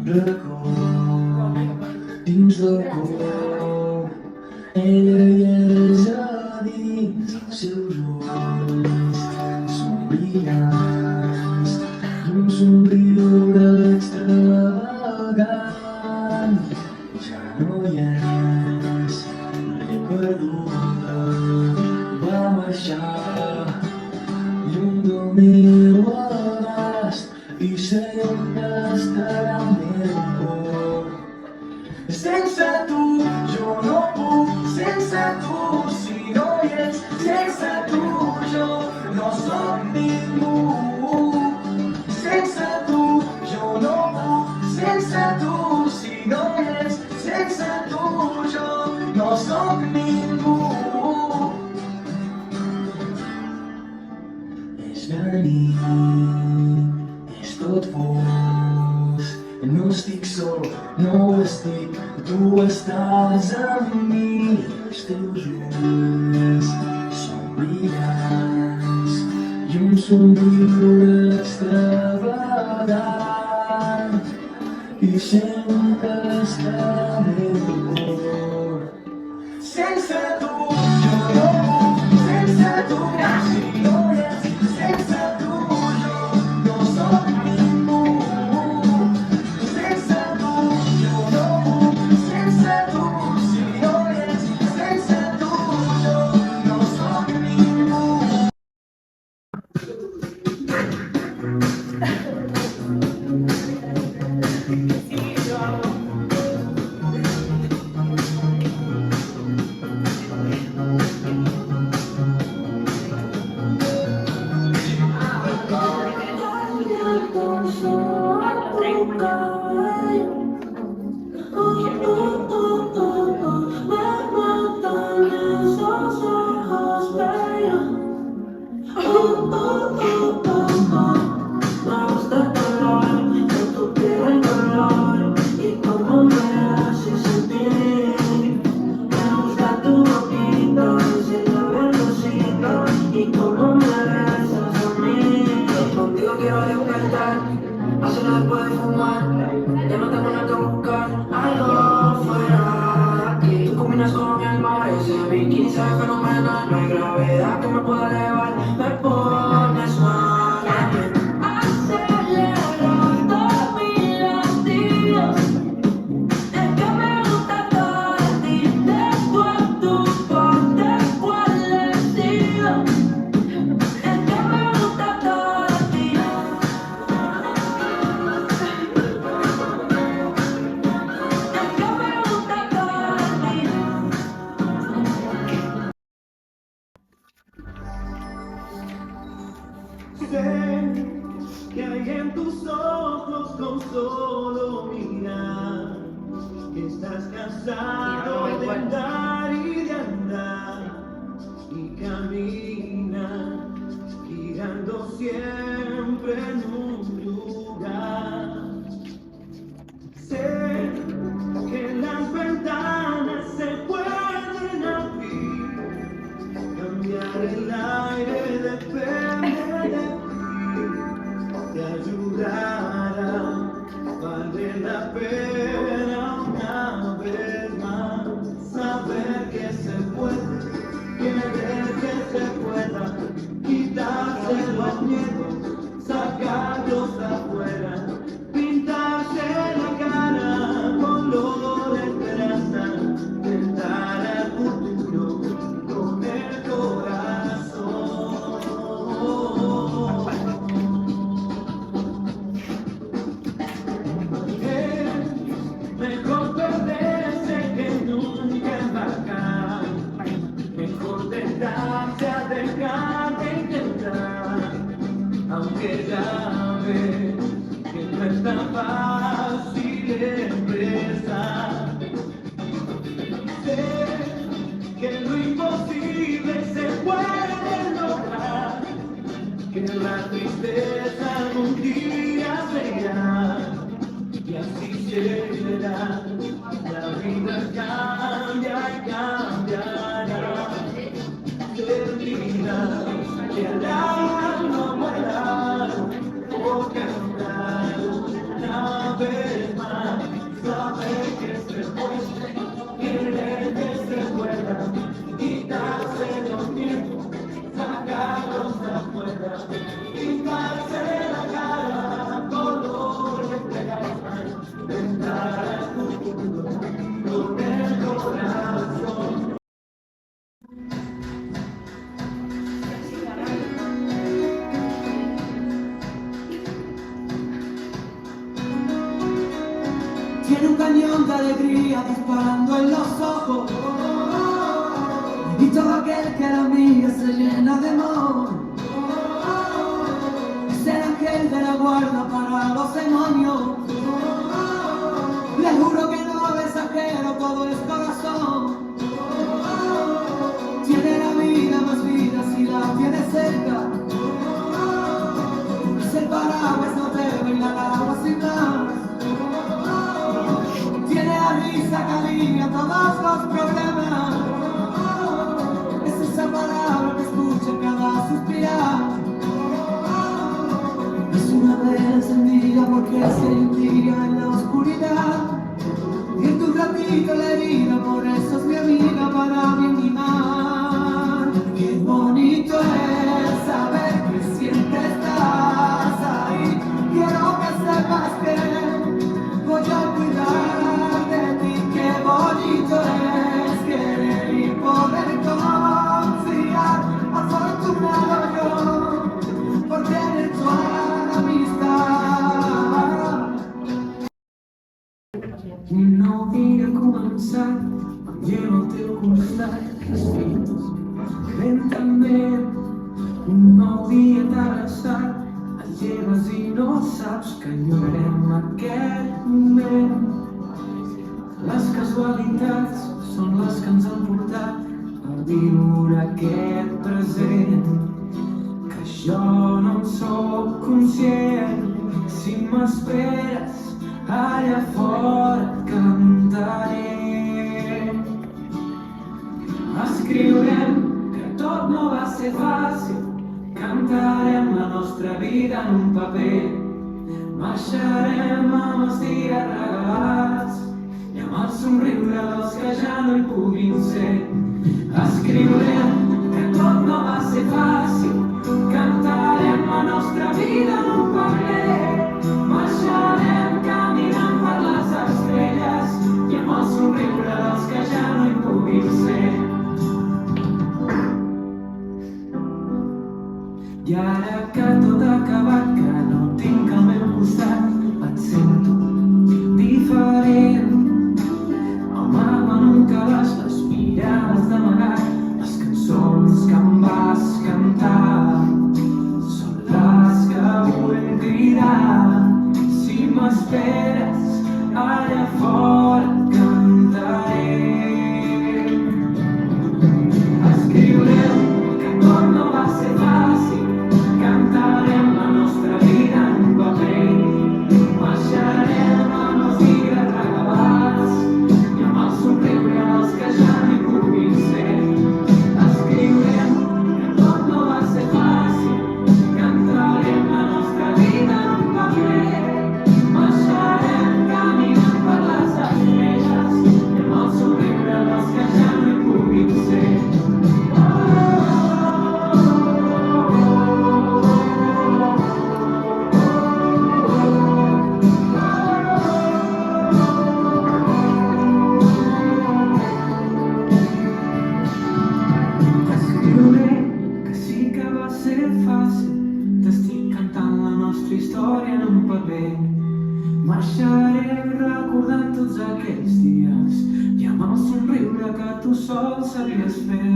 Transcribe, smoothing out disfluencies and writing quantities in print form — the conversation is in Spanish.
racó dins del cor. Ella hi és a dins els seus ulls, són brillants i un somriure extravagant. Ja no hi és res perduda, va marxar lluny del meu abast i sé que estarà al meu cor. Sense tu jo no puc, sense tu si no hi ets, sense tu jo no soc ningú. Sense tu jo no puc, sense tu si no hi ets, sense tu jo no soc ningú. És la nit, és tot fos, no estic sol, no ho estic, tu estàs amb mi. Els teus ulls són brillants i un somriure extravagant i sempre està al meu cor. Sense tu jo no puc, sense tu si no hi ets, sense tu jo no soc ningú. Sense tu jo no puc, sense tu si no hi ets, sense tu jo no soc ningú. Bikini se ve fenomenal, no hay gravedad que me pueda elevar, me pones mal. Acelerando mis latidos, es que me gusta todo de ti, de tu parte cuál he sido, es que me gusta todo de ti. Es que me gusta todo de ti. Sé que hay en tus ojos con solo mirar que estás cansado de andar y de andar y caminar girando siempre en un lugar. Sé que las ventanas se pueden abrir, cambiar el aire depende de ti, te ayudará, vale la pena una vez más saber que se puede, querer que se pueda, quitarse los miedos, sacarlos afuera, pintarse la cara color esperanza, tentar al futuro con el corazón. Mejor perderse que nunca embarcar, mejor tentarse a dejar de intentar, aunque ya ves que no es tan fácil empezar. Sé que lo imposible se puede lograr, que la tristeza algún día será, y así será. La vida cambia y cambiará, termina, que el alma muera, porque Tiene un cañón de alegría disparando en los ojos, y todo aquel que la mira se llena de amor. Es el ángel de la guarda para los demonios. Le juro que no es ajeno, todo es corazón. Tiene la vida más vida si la tiene cerca. Es el paraguas, no te baila el agua sin más. Tiene la risa que alivia todos los problemas. Es esa palabra que escucha en cada suspirar. Es una vela encendida porque se intriga en la oscuridad. Y en tu ratito la herida, por eso es mi amiga para mi mal. Qué bonito es saber que siempre estás ahí. Quiero que sepas que voy a cuidar de ti. Qué bonito es querer y poder confiar. Afortunado yo por tener tu amistad. Un nou dia ha començat, em llevo al teu costat, respires lentament. Un nou dia t'ha abraçat, et lleves i no saps que enyorarem aquest moment. Les casualitats són les que ens han portat a viure aquest present, que jo no en soc conscient. Si m'esperes allà fora et cantaré. Escriurem que tot no va ser fàcil, cantarem la nostra vida en un paper, marxarem amb els dies regalats i amb el somriure dels que ja no hi puguin ser. Escriurem que tot no va ser fàcil, cantarem la nostra vida en un paper, marxarem caminant per les estrelles i amb el somriure dels que ja no hi puguin ser. I ara que tot ha acabat, que no tinc al meu costat, et sento diferent. El mar en un calaix, les mirades d'amagat, les cançons que em vas cantar són les que vull cridar. Si m'esperes allà fora et cantaré. Escriurem que tot no va ser fàcil, cantarem la nostra vida en un paper, marxarem amb els dies regalats i amb el somriure dels que ja no hi puguin ser. Escriurem que tot no va ser fàcil, cantarem la nostra vida en un paper, marxarem caminant per les estrelles i amb el somriure dels que ja no hi puguin ser. Que sí que va ser fàcil, t'estic cantant la nostra història en un paper. Marxaré recordant tots aquells dies i amb el somriure que tu sol sabies fer.